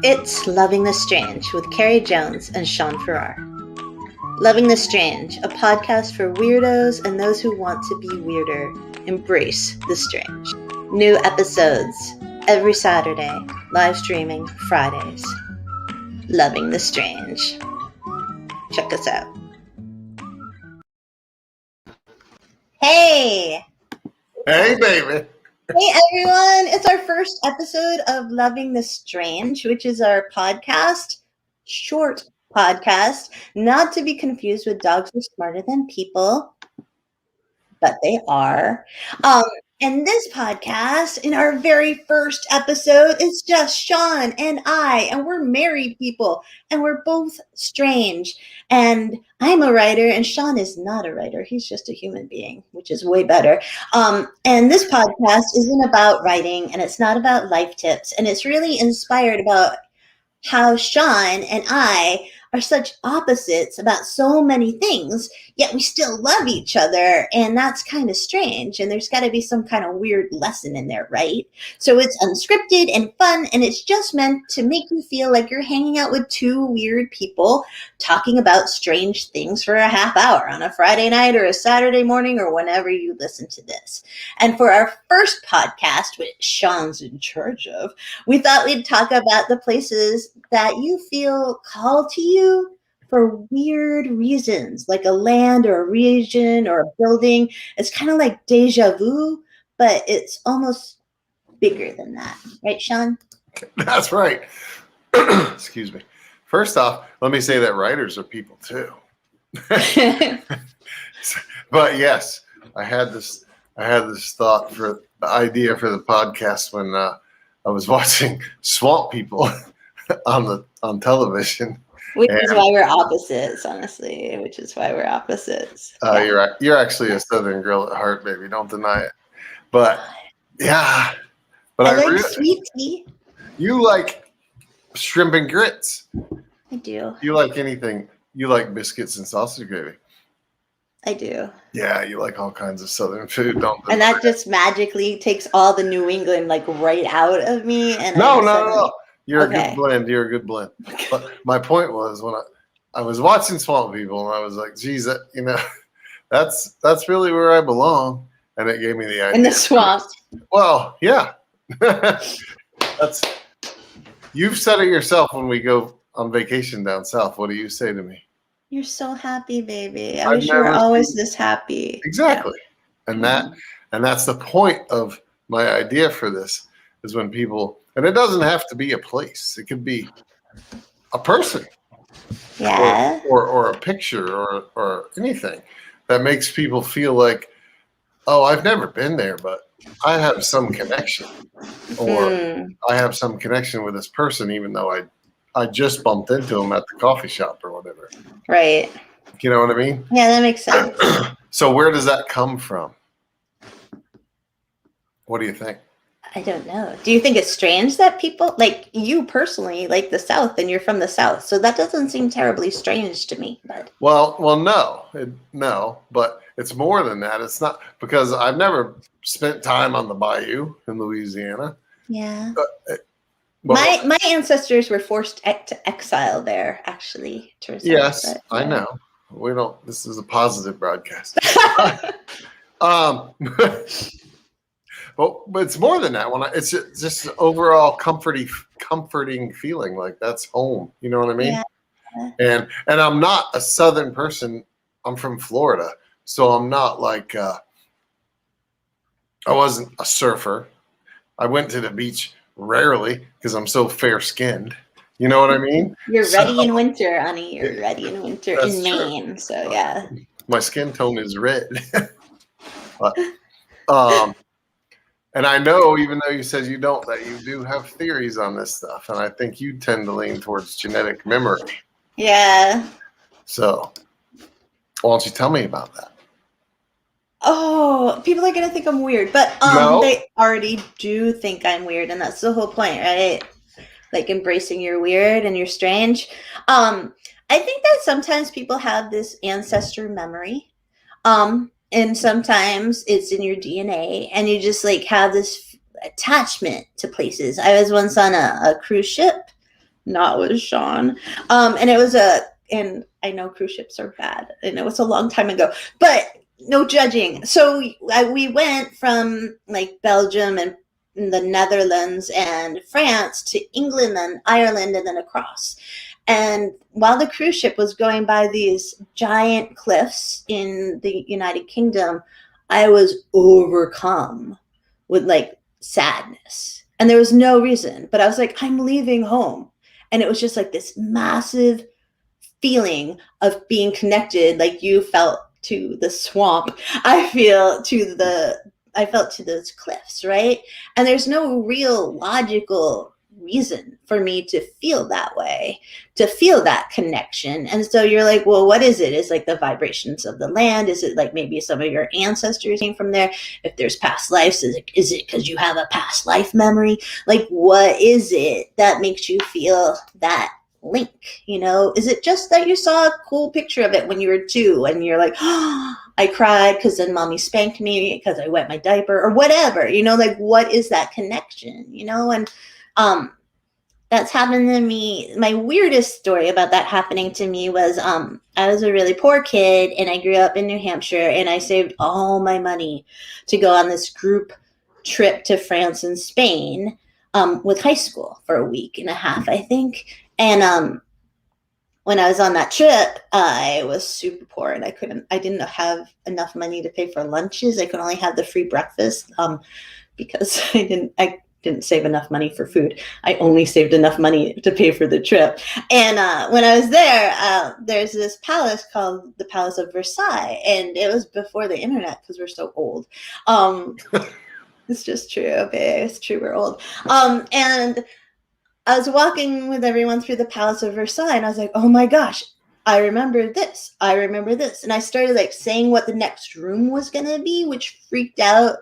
It's Loving the Strange with Carrie Jones and Shaun Farrar. Loving the Strange, a podcast for weirdos and those who want to be weirder. Embrace the strange. New episodes every Saturday, live streaming Fridays. Loving the Strange. Check us out. Hey! Hey, baby! Hey everyone, it's our first episode of Loving the Strange, which is our podcast, short podcast, not to be confused with Dogs Are Smarter Than People, but they are. And this podcast, in our very first episode, is just Shaun and I, and we're married people, and we're both strange. And I'm a writer, and Shaun is not a writer. He's just a human being, which is way better. And this podcast isn't about writing, and it's not about life tips, and it's really inspired about how Shaun and I are such opposites about so many things, yet we still love each other, and that's kind of strange, and there's got to be some kind of weird lesson in there, right? So it's unscripted and fun, and it's just meant to make you feel like you're hanging out with two weird people talking about strange things for a half hour on a Friday night or a Saturday morning or whenever you listen to this. And for our first podcast, which Shaun's in charge of, we thought we'd talk about the places that you feel called to you for weird reasons, like a land or a region or a building. It's kind of like deja vu, but it's almost bigger than that. Right, Shaun? That's right. Excuse me. First off, let me say that writers are people too. But yes, I had this thought for the idea for the podcast when I was watching Swamp People on television. Which is why we're opposites, honestly. Which is why we're opposites. You're actually a Southern girl at heart, baby. Don't deny it. But yeah, but I like sweet tea. You like shrimp and grits. I do. You like anything? You like biscuits and sausage gravy. I do. Yeah, you like all kinds of Southern food, don't you? And that just magically takes all the New England like right out of me. And No. You're a good blend. You're a good blend. But my point was when I was watching Swamp People and I was like, geez, that's really where I belong. And it gave me the idea. In the swamp. Well, yeah. You've said it yourself when we go on vacation down south. What do you say to me? You're so happy, baby. I wish you were always this happy. Exactly. Yeah. And that's the point of my idea for this is when people, and it doesn't have to be a place. It could be a person. Yeah. Or a picture or anything that makes people feel like, oh, I've never been there, but I have some connection. Or I have some connection with this person, even though I just bumped into him at the coffee shop or whatever. Right. You know what I mean? Yeah, that makes sense. So where does that come from? What do you think? I don't know. Do you think it's strange that people, like you personally, like the South, and you're from the South, so that doesn't seem terribly strange to me. But well, no, but it's more than that. It's not because I've never spent time on the bayou in Louisiana. Yeah. My ancestors were forced to exile there, actually. Yes, but, yeah. I know. We don't. This is a positive broadcast. But it's more than that. It's just an overall comforting feeling, like that's home. You know what I mean? Yeah. And I'm not a Southern person. I'm from Florida, so I'm not like I wasn't a surfer. I went to the beach rarely because I'm so fair skinned. You know what I mean? You're ready in winter, honey. You're ready in winter in Maine. True. So yeah. My skin tone is red. But, and I know, even though you said you don't, that you do have theories on this stuff. And I think you tend to lean towards genetic memory. Yeah. So why don't you tell me about that? Oh, people are going to think I'm weird. But No. They already do think I'm weird. And that's the whole point, right? Like embracing your weird and you're strange. I think that sometimes people have this ancestor memory. And sometimes it's in your DNA and you just like have this attachment to places. I was once on a cruise ship not with Shaun. And I know cruise ships are bad. I know it's a long time ago, but no judging. So we went from like Belgium and the Netherlands and France to England and Ireland and then across. And while the cruise ship was going by these giant cliffs in the United Kingdom, I was overcome with like sadness. And there was no reason, but I was like, I'm leaving home. And it was just like this massive feeling of being connected, like you felt to the swamp. I felt to those cliffs, right? And there's no real logical reason for me to feel that way, to feel that connection. And so you're like, well, what is it? Is like the vibrations of the land? Is it like maybe some of your ancestors came from there? If there's past lives, is it because you have a past life memory? Like, what is it that makes you feel that link? Is it just that you saw a cool picture of it when you were 2 and you're like, oh, I cried because then mommy spanked me because I wet my diaper or whatever, like what is that connection? And that's happened to me. My weirdest story about that happening to me was I was a really poor kid and I grew up in New Hampshire and I saved all my money to go on this group trip to France and Spain with high school for a week and a half, I think. And when I was on that trip, I was super poor and I didn't have enough money to pay for lunches. I could only have the free breakfast because I didn't save enough money for food. I only saved enough money to pay for the trip. And when I was there, there's this palace called the Palace of Versailles. And it was before the internet because we're so old. It's just true. Okay, it's true. We're old. And I was walking with everyone through the Palace of Versailles and I was like, oh my gosh, I remember this. I remember this. And I started like saying what the next room was going to be, which freaked out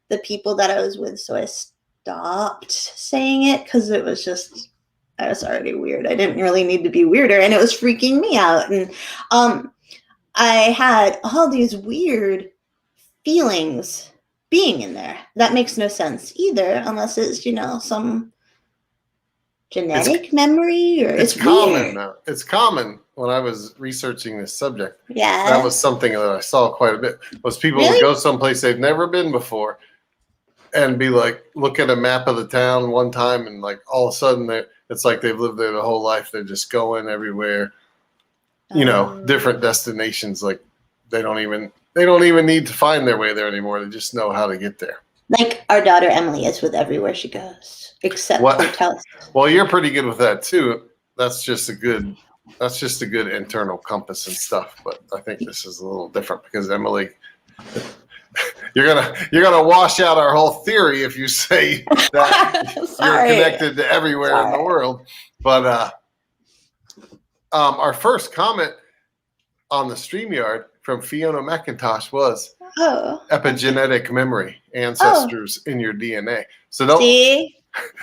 the people that I was with. So I stopped saying it because I was already weird. I didn't really need to be weirder and it was freaking me out. And I had all these weird feelings being in there. That makes no sense either, unless it's, some genetic memory or it's common now. It's common when I was researching this subject. Yeah. That was something that I saw quite a bit. Was people would go someplace they've never been before and be like, look at a map of the town one time and like all of a sudden it's like they've lived there the whole life. They're just going everywhere, different destinations. Like they don't even need to find their way there anymore. They just know how to get there. Like our daughter Emily is with everywhere she goes. Except hotels. Well, you're pretty good with that too. That's just a good internal compass and stuff. But I think this is a little different because Emily, you're gonna wash out our whole theory if you say that you're connected to everywhere in the world. But our first comment on the StreamYard from Fiona McIntosh was epigenetic memory, ancestors in your DNA. So don't. See?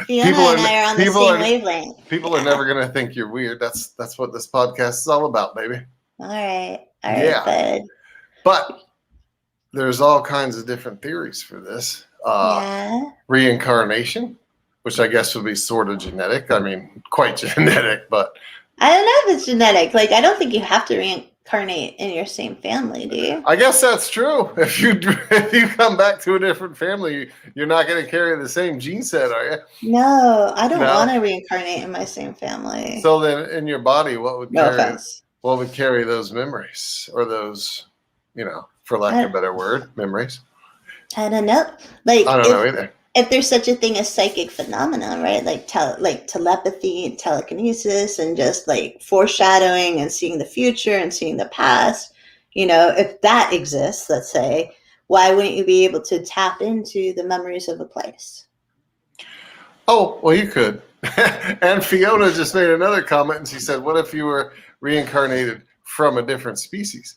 Fiona and I are on the same wavelength. People are never going to think you're weird. That's what this podcast is all about, baby. All right. Bud. But there's all kinds of different theories for this. Reincarnation, which I guess would be sort of genetic. I mean, quite genetic, but I don't know if it's genetic. Like, I don't think you have to reincarnate in your same family, do you? I guess that's true. If you come back to a different family, you're not going to carry the same gene set, are you? No, I don't want to reincarnate in my same family. So then, in your body, what would carry those memories, or those, for lack of a better word, memories? I don't know. Like, I don't know either. If there's such a thing as psychic phenomena, right? Like telepathy and telekinesis and just like foreshadowing and seeing the future and seeing the past, if that exists, let's say, why wouldn't you be able to tap into the memories of a place? Oh, well, you could. And Fiona just made another comment and she said, what if you were reincarnated from a different species?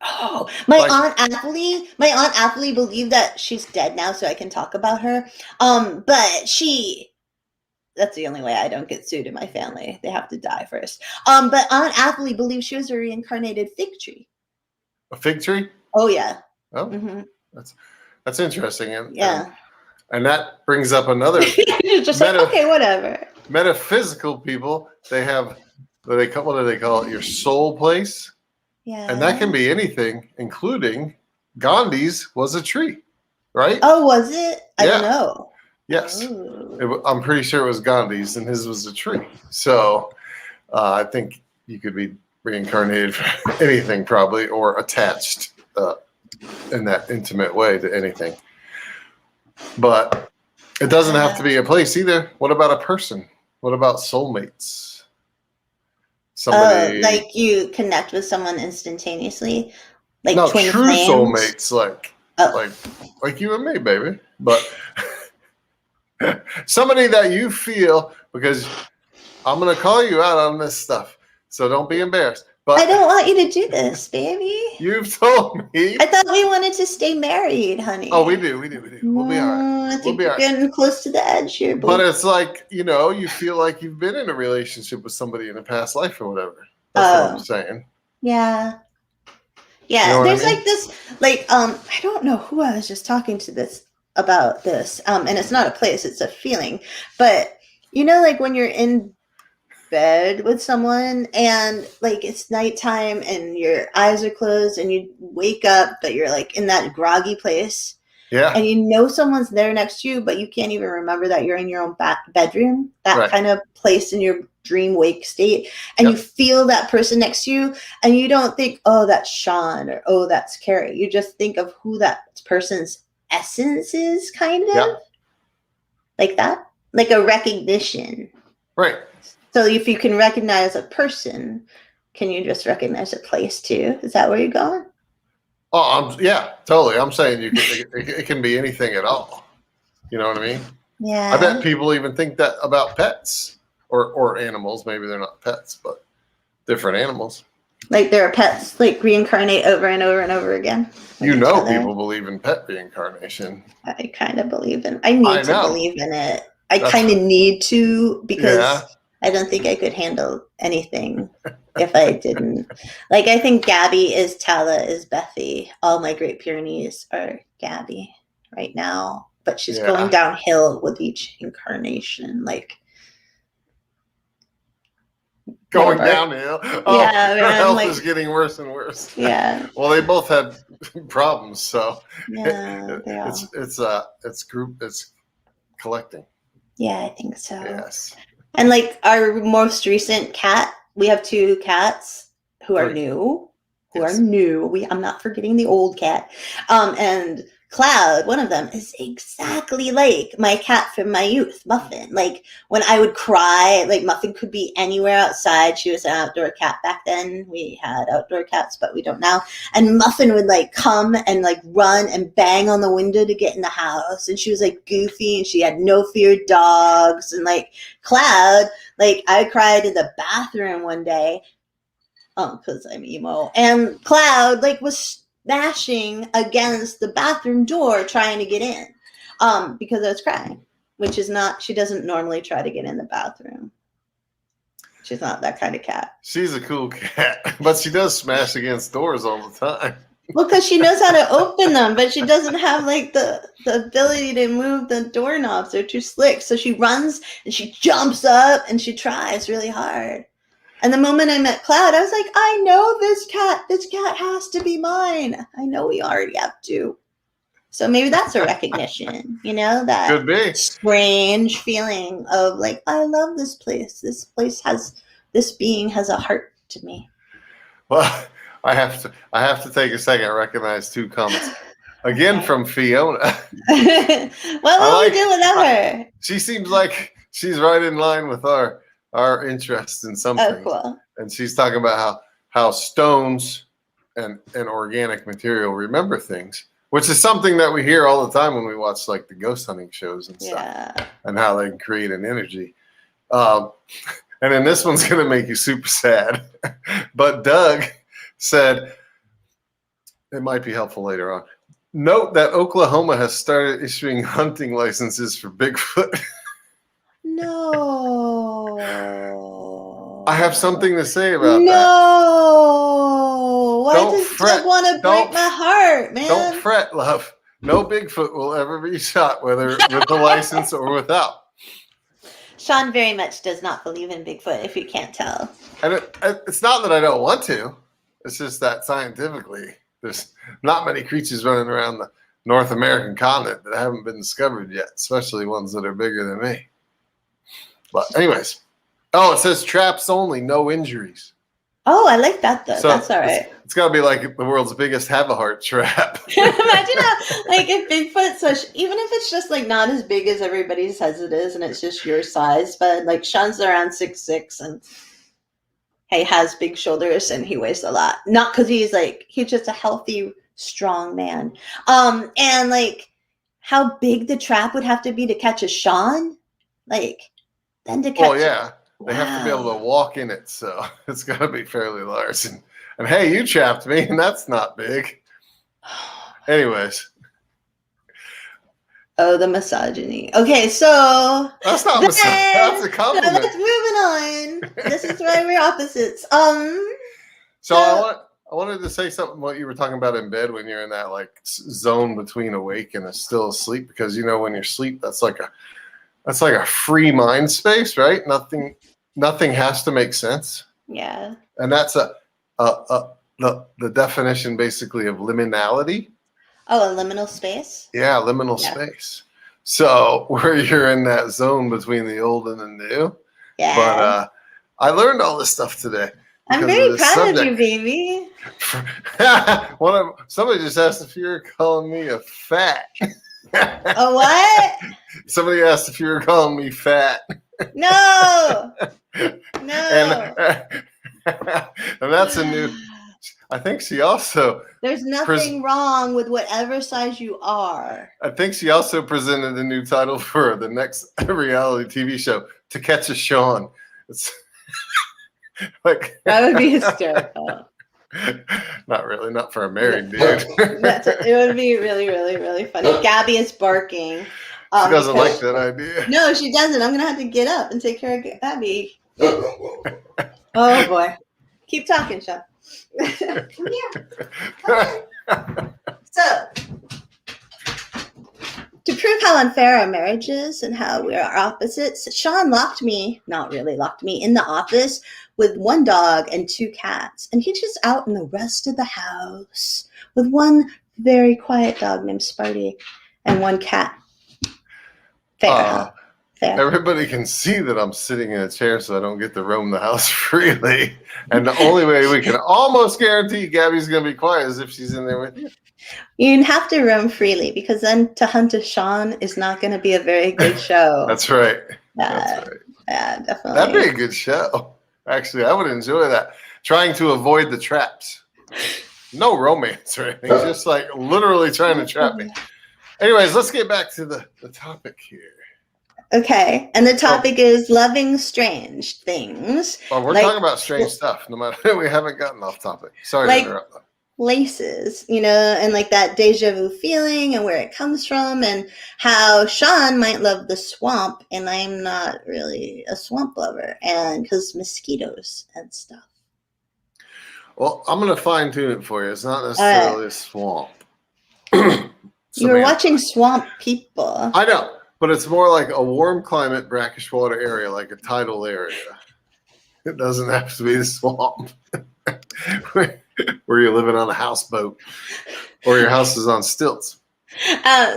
Oh, my aunt Athley believed that she's dead now, so I can talk about her. But that's the only way I don't get sued in my family. They have to die first. But Aunt Athley believes she was a reincarnated fig tree. A fig tree? Oh yeah. Oh, that's interesting. And that brings up another. You're just like, okay, whatever. metaphysical people, they have what do they call it? Your soul place. Yeah. And that can be anything, including Gandhi's was a tree, right? Oh, was it? I don't Yeah. know. Yes. Oh. I'm pretty sure it was Gandhi's, and his was a tree. So I think you could be reincarnated for anything, probably, or attached in that intimate way to anything. But it doesn't have to be a place either. What about a person? What about soulmates? Somebody. Oh, like you connect with someone instantaneously, like No, twin true flames. soulmates, like Oh. like you and me, baby. But somebody that you feel, because I'm gonna call you out on this stuff, so don't be embarrassed. But I don't want you to do this, baby. You've told me. I thought we wanted to stay married, honey. Oh, we do. We'll be all right. I think we're getting close to the edge here. Boo. But it's like, you feel like you've been in a relationship with somebody in a past life or whatever. That's what I'm saying. Yeah. Yeah. You know There's I mean? like this, I don't know who I was just talking to about this. And it's not a place, it's a feeling. But like when you're in bed with someone and like it's nighttime and your eyes are closed and you wake up, but you're like in that groggy place. Yeah. And someone's there next to you, but you can't even remember that you're in your own bedroom, that kind of place in your dream wake state. And you feel that person next to you and you don't think, oh, that's Shaun or, oh, that's Carrie. You just think of who that person's essence is, kind of like that, like a recognition. Right. So if you can recognize a person, can you just recognize a place too? Is that where you're going? Oh, yeah, totally. I'm saying it can be anything at all. You know what I mean? Yeah. I bet people even think that about pets or animals. Maybe they're not pets, but different animals. Like there are pets like reincarnate over and over and over again. People believe in pet reincarnation. I kind of believe in. I need to believe in it. I kind of need to because I don't think I could handle anything if I didn't. Like I think Gabby is Tala is Bethy. All my Great Pyrenees are Gabby right now, but she's going downhill with each incarnation. Like going downhill. Oh, her health is getting worse and worse. Yeah. Well, they both had problems, so it's collecting. Yeah, I think so. Yes. And like our most recent cat, we have 2 cats who are new. I'm not forgetting the old cat. And Cloud, one of them, is exactly like my cat from my youth, Muffin. Like when I would cry, like Muffin could be anywhere outside. She was an outdoor cat back then. We had outdoor cats, but we don't now. And Muffin would like come and like run and bang on the window to get in the house. And she was like goofy and she had no fear dogs. And like Cloud, like I cried in the bathroom one day. Because I'm emo. And Cloud like was smashing against the bathroom door trying to get in because I was crying, which is not, she doesn't normally try to get in the bathroom. She's not that kind of cat. She's a cool cat, but she does smash against doors all the time. Well, because she knows how to open them, but she doesn't have like the ability to move the doorknobs. They're too slick. So she runs and she jumps up and she tries really hard. And the moment I met Cloud, I was like, I know this cat. This cat has to be mine. I know we already have 2. So maybe that's a recognition, that could be strange feeling of like, I love this place. This being has a heart to me. Well, I have to take a second and recognize 2 comments. Again from Fiona. What will we do without her? She seems like she's right in line with our interest in something. Oh, cool. And she's talking about how stones and organic material remember things, which is something that we hear all the time when we watch like the ghost hunting shows and stuff, and how they can create an energy. And then this one's going to make you super sad. But Doug said, it might be helpful later on. Note that Oklahoma has started issuing hunting licenses for Bigfoot. No. I have something to say about that. No. Why does Doug want to break my heart, man? Don't fret, love. No Bigfoot will ever be shot, whether with a license or without. Shaun very much does not believe in Bigfoot, if you can't tell. And it's not that I don't want to. It's just that scientifically, there's not many creatures running around the North American continent that haven't been discovered yet, especially ones that are bigger than me. But anyways, it says traps only, no injuries. Oh, I like that though. So that's all right. It's got to be like the world's biggest have-a-heart trap. Imagine how, like, if Bigfoot, even if it's just like not as big as everybody says it is, and it's just your size, but like Shaun's around 6'6", and he has big shoulders and he weighs a lot. Not because he's just a healthy, strong man. And like how big the trap would have to be to catch a Shaun, like then to catch. Well, yeah. They have to be able to walk in it, so it's got to be fairly large. And hey, you trapped me, and that's not big. Anyways. Oh, the misogyny. Okay, so that's not misogyny. That's a compliment. So let's moving on. This is why we're opposites. So I wanted to say something what you were talking about in bed when you're in that like zone between awake and still asleep, because when you're asleep, that's like a free mind space, right? Nothing has to make sense. Yeah. And that's the definition basically of liminality. Oh, a liminal space? Yeah, liminal space. So where you're in that zone between the old and the new. Yeah. But I learned all this stuff today. I'm very proud of you, baby. Somebody just asked if you were calling me a fat. A what? Somebody asked if you were calling me fat. No. And that's a new. I think she also. There's nothing wrong with whatever size you are. I think she also presented a new title for the next reality TV show, To Catch a Shaun. It's like that would be hysterical. Not really, not for a married dude. It would be really, really, really funny. Gabby is barking. She doesn't like that idea. No, she doesn't. I'm gonna have to get up and take care of Gabby. Oh boy. Keep talking, Shaun. Come here. So, to prove how unfair our marriage is and how we are opposites, Shaun not really locked me in the office with one dog and 2 cats. And he's just out in the rest of the house with one very quiet dog named Sparty and 1 cat. Fair. Everybody can see that I'm sitting in a chair so I don't get to roam the house freely. And the only way we can almost guarantee Gabby's going to be quiet is if she's in there with you. You have to roam freely, because then to hunt a Shaun is not going to be a very good show. That's right. That's right. Yeah, definitely. That'd be a good show. Actually, I would enjoy that. Trying to avoid the traps. No romance or anything. Just like literally trying to trap me. Anyways, let's get back to the topic here. Okay, and the topic is loving strange things. Well, we're talking about strange stuff, no matter we haven't gotten off topic. Sorry to interrupt. Places, and like that deja vu feeling and where it comes from, and how Shaun might love the swamp, and I'm not really a swamp lover, and because mosquitoes and stuff. Well, I'm going to fine tune it for you. It's not necessarily a swamp. You were watching Swamp People. I know. But it's more like a warm climate, brackish water area, like a tidal area. It doesn't have to be the swamp where you're living on a houseboat or your house is on stilts.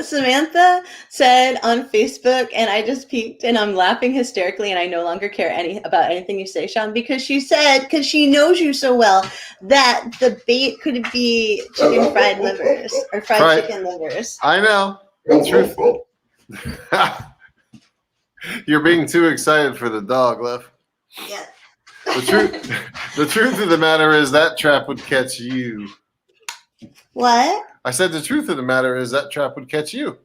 Samantha said on Facebook, and I just peeked, and I'm laughing hysterically, and I no longer care about anything you say, Shaun, because she said, because she knows you so well, that the bait could be chicken fried livers or fried chicken livers. I know. The truth. You're being too excited for the dog, love. Yeah. The truth of the matter is that trap would catch you. What? I said the truth of the matter is that trap would catch you.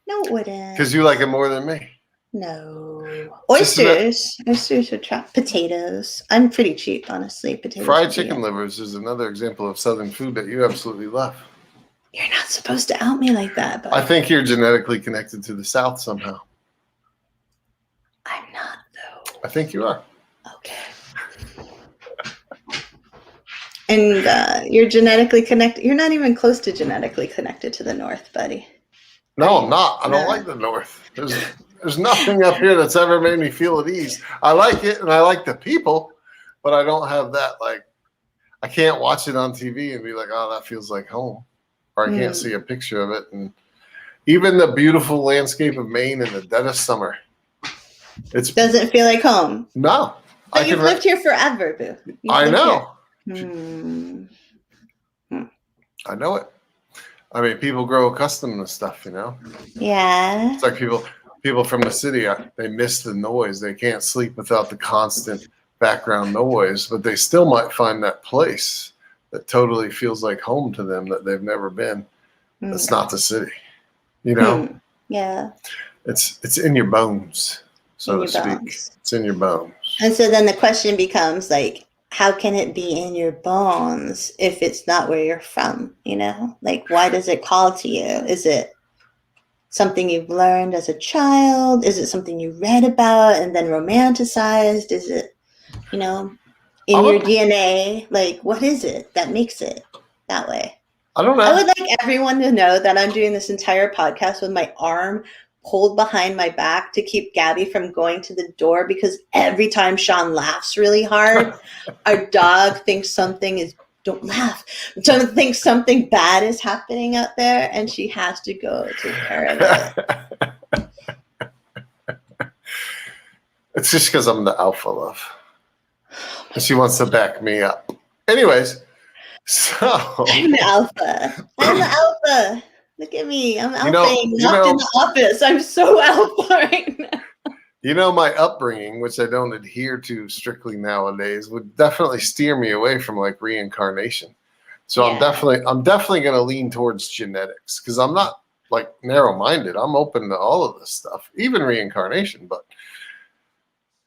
No, it wouldn't. Because you like it more than me. No. Oysters. Oysters are trapped. Potatoes. I'm pretty cheap, honestly. Potatoes. Fried chicken livers is another example of Southern food that you absolutely love. You're not supposed to out me like that. But I think you're genetically connected to the South somehow. I'm not, though. I think you are. Okay. And you're genetically connected. You're not even close to genetically connected to the North, buddy. No, I'm not. I don't like the North. There's nothing up here that's ever made me feel at ease. I like it and I like the people, but I don't have that, like, I can't watch it on TV and be like, oh, that feels like home. Or I can't see a picture of it. And even the beautiful landscape of Maine in the dead of summer. It doesn't feel like home. No. But you've lived here forever, Boo. I know. I know it. I mean, people grow accustomed to stuff, you know? Yeah. It's like people from the city, they miss the noise. They can't sleep without the constant background noise, but they still might find that place that totally feels like home to them that they've never been. That's not the city, you know? Yeah. It's in your bones, so to speak. It's in your bones. And so then the question becomes, like, how can it be in your bones if it's not where you're from, you know? Like, why does it call to you? Is it something you've learned as a child? Is it something you read about and then romanticized? Is it, you know, in your DNA? Like, what is it that makes it that way? I don't know. I would like everyone to know that I'm doing this entire podcast with my arm pulled behind my back to keep Gabby from going to the door, because every time Shaun laughs really hard, our dog thinks something is, don't laugh, thinks something bad is happening out there, and she has to go take care of it. It's just because I'm the alpha, love. And she wants to back me up. Anyways, so. I'm the alpha. I'm the alpha. Look at me. I'm alpha, locked in the office. I'm so alpha right now. You know, my upbringing, which I don't adhere to strictly nowadays, would definitely steer me away from like reincarnation. So I'm definitely going to lean towards genetics, because I'm not like narrow-minded. I'm open to all of this stuff, even reincarnation. But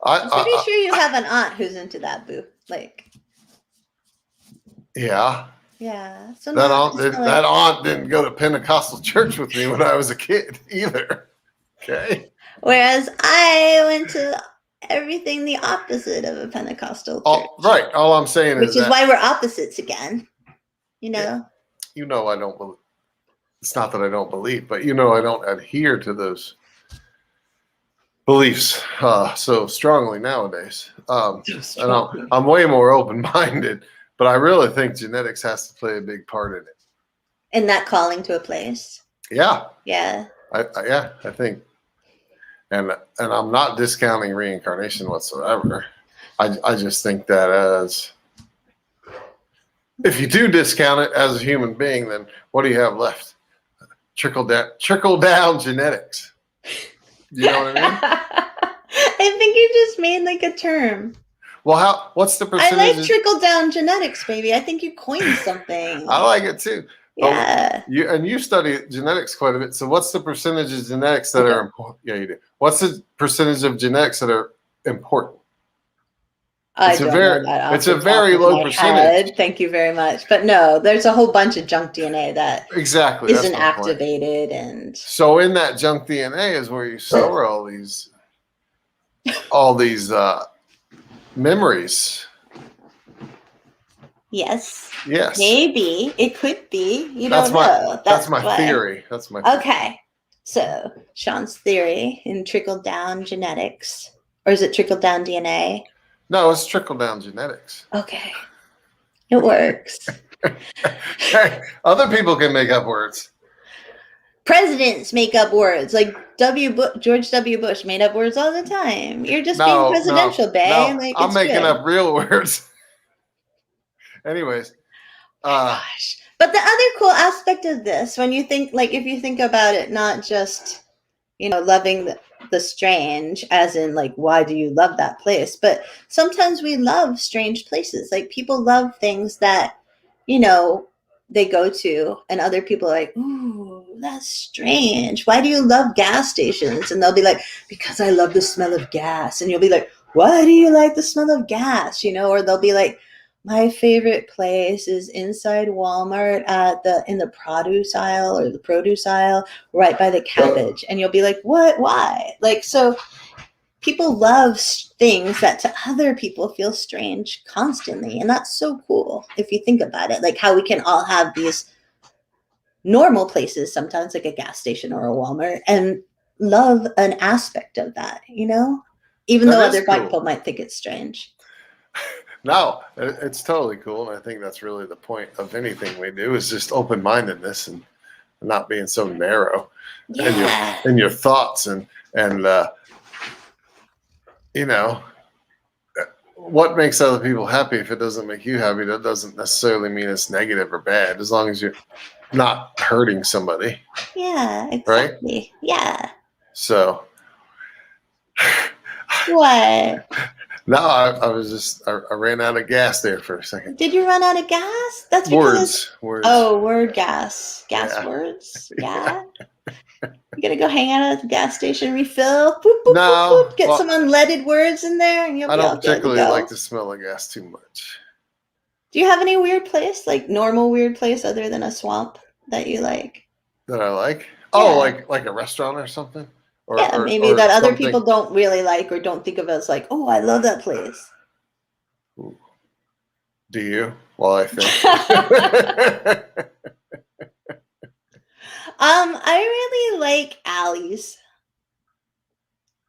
I'm pretty sure you have an aunt who's into that, Boo. Like, yeah. Yeah. So that aunt didn't go to Pentecostal church with me when I was a kid either. Okay. Whereas I went to everything the opposite of a Pentecostal church. Right. All I'm saying is why we're opposites again. You know? Yeah. You know, I don't believe. It's not that I don't believe, but you know, I don't adhere to those beliefs so strongly nowadays. And I'm way more open-minded. But I really think genetics has to play a big part in it. In that calling to a place. Yeah. Yeah. I think, and I'm not discounting reincarnation whatsoever. I just think that as, if you do discount it as a human being, then what do you have left? Trickle down genetics. You know what I mean? I think you just made like a term. Well, what's the percentage? I like trickle down genetics, baby. I think you coined something. I like it too. Yeah. You study genetics quite a bit. So what's the percentage of genetics that are important? Yeah, you do. What's the percentage of genetics that are important? It's a very low percentage. Thank you very much. But no, there's a whole bunch of junk DNA that isn't activated. And so in that junk DNA is where you store all these memories. Yes. Yes. Maybe it could be. You don't know. That's my theory. That's my theory. Okay. So Shaun's theory in trickle down genetics, or is it trickle down DNA? No, it's trickle down genetics. Okay. It works. Hey, other people can make up words. Presidents make up words. Like George W. Bush made up words all the time. You're just being presidential, bae. No, I'm making up real words. Anyways. Gosh. But the other cool aspect of this, when you think, like, if you think about it, not just, you know, loving the strange, as in, like, why do you love that place? But sometimes we love strange places. Like, people love things that, you know, they go to, and other people are like, ooh, that's strange. Why do you love gas stations? And they'll be like, because I love the smell of gas. And you'll be like, why do you like the smell of gas? You know, or they'll be like, my favorite place is inside Walmart in the produce aisle or the produce aisle right by the cabbage. And you'll be like, what? Why? Like, so people love things that to other people feel strange constantly. And that's so cool if you think about it, like how we can all have these normal places sometimes, like a gas station or a Walmart, and love an aspect of that, even That though is other cool. people might think it's strange. No, it's totally cool, and I think that's really the point of anything we do is just open-mindedness and not being so narrow Yeah. in your thoughts and what makes other people happy. If it doesn't make you happy, that doesn't necessarily mean it's negative or bad, as long as you're not hurting somebody. Yeah, Right? exactly. Yeah. So What? no, I ran out of gas there for a second. Did you run out of gas? That's because it's Words. oh, word gas. Gas Yeah. words. Yeah. You gotta go hang out at the gas station, refill, boop, boop, boop, No, boop, get some well, unleaded words in there, and you'll I be don't all good to particularly go. like the smell of gas too much. Do you have any weird place, like normal weird place other than a swamp that you like? That I like. Oh, Yeah. like a restaurant or something, Yeah, maybe or that other something. people don't really like or don't think of as like, oh, I love that place. Do you? Well, I think. I really like alleys.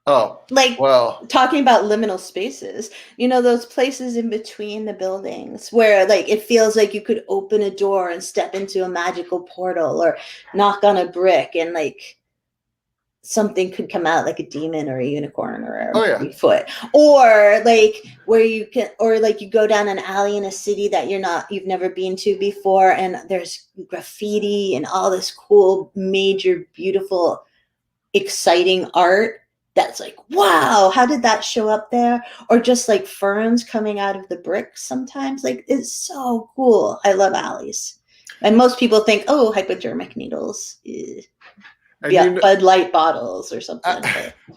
Oh, Like well, talking about liminal spaces, those places in between the buildings where like it feels like you could open a door and step into a magical portal or knock on a brick and like something could come out like a demon or a unicorn or a oh yeah. Bigfoot, or like where you can, or like you go down an alley in a city that you've never been to before, and there's graffiti and all this cool, major, beautiful, exciting art that's like, wow, how did that show up there? Or just like ferns coming out of the bricks sometimes. Like, it's so cool. I love alleys. And most people think, oh, hypodermic needles. And Bud Light bottles or something.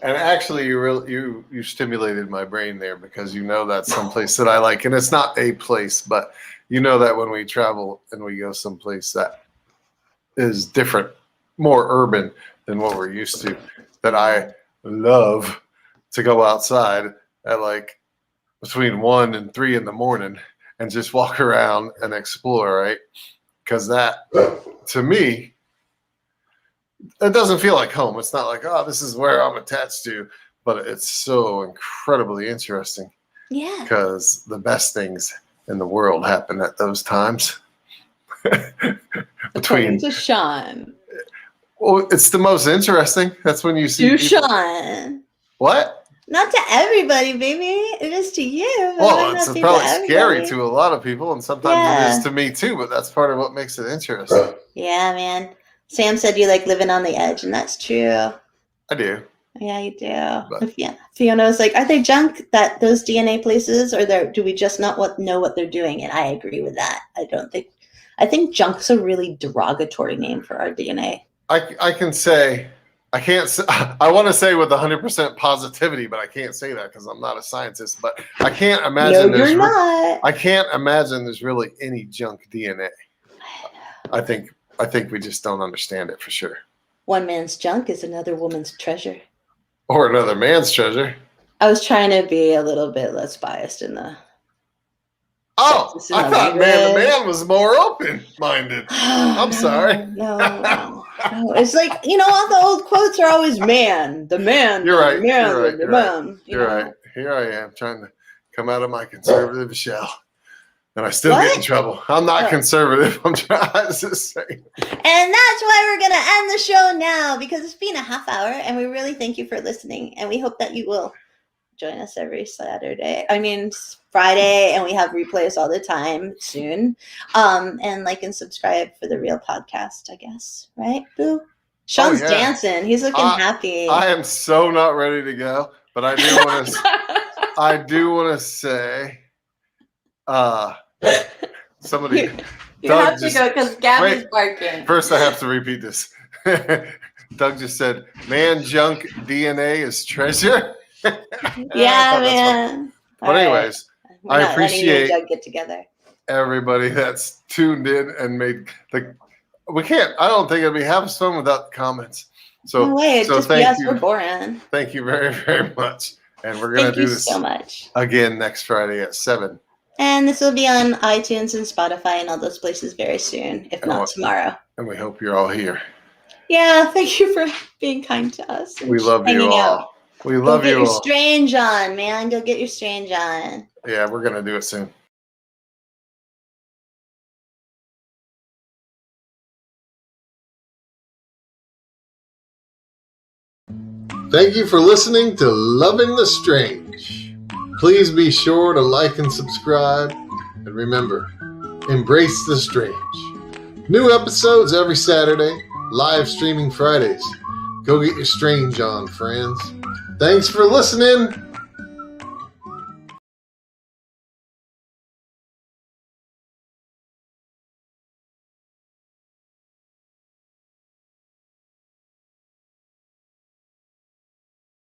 and actually, you stimulated my brain there, because that's someplace that I like, and it's not a place, but that when we travel and we go someplace that is different, more urban than what we're used to, that I love to go outside at like between 1 and 3 in the morning and just walk around and explore, right? Because that, to me, it doesn't feel like home. It's not like, oh, this is where I'm attached to, but it's so incredibly interesting. Yeah. Because the best things in the world happen at those times. According to Shaun. Well, it's the most interesting. That's when you see Shaun. What? Not to everybody, baby. It is to you. Well, it's probably scary to a lot of people, and sometimes it is to me too, but that's part of what makes it interesting. Yeah, man. Sam said you like living on the edge, and that's true. I do. Yeah, you do. But Fiona was like, are they junk, those DNA places, or do we just not know what they're doing? And I agree with that. I think junk's a really derogatory name for our DNA. I can say, I can't say, I want to say with 100% positivity, but I can't say that because I'm not a scientist, but I can't imagine. No, you're not. I can't imagine there's really any junk DNA. I think we just don't understand it for sure. One man's junk is another woman's treasure. Or another man's treasure. I was trying to be a little bit less biased in the. Oh, I thought man to man was more open-minded. I'm sorry. No. It's like, all the old quotes are always man, the man. You're right. You're right. Here I am trying to come out of my conservative shell. And I still get in trouble. I'm not conservative. I'm trying to say. And that's why we're going to end the show now, because it's been a half hour, and we really thank you for listening. And we hope that you will join us every Friday, and we have replays all the time soon. And like and subscribe for the real podcast, I guess. Right, Boo? Shaun's dancing. He's looking happy. I am so not ready to go, but I do want to say, somebody. You have to go because Gabby's barking. First, I have to repeat this. Doug just said, "Man, junk DNA is treasure." Yeah, man. But anyways, I appreciate Doug get together. Everybody that's tuned in and made we can't. I don't think it'd be half as fun without the comments. So, no way. Just thank you. We're boring. Thank you very, very much. And we're gonna do this so much again next Friday at 7. And this will be on iTunes and Spotify and all those places very soon, if not tomorrow. And we hope you're all here. Yeah, thank you for being kind to us. And We love you hanging out. all. We Go love get you your all. strange on, man. Go get your strange on. Yeah, we're going to do it soon. Thank you for listening to Loving the Strange. Please be sure to like and subscribe. And remember, embrace the strange. New episodes every Saturday, live streaming Fridays. Go get your strange on, friends. Thanks for listening.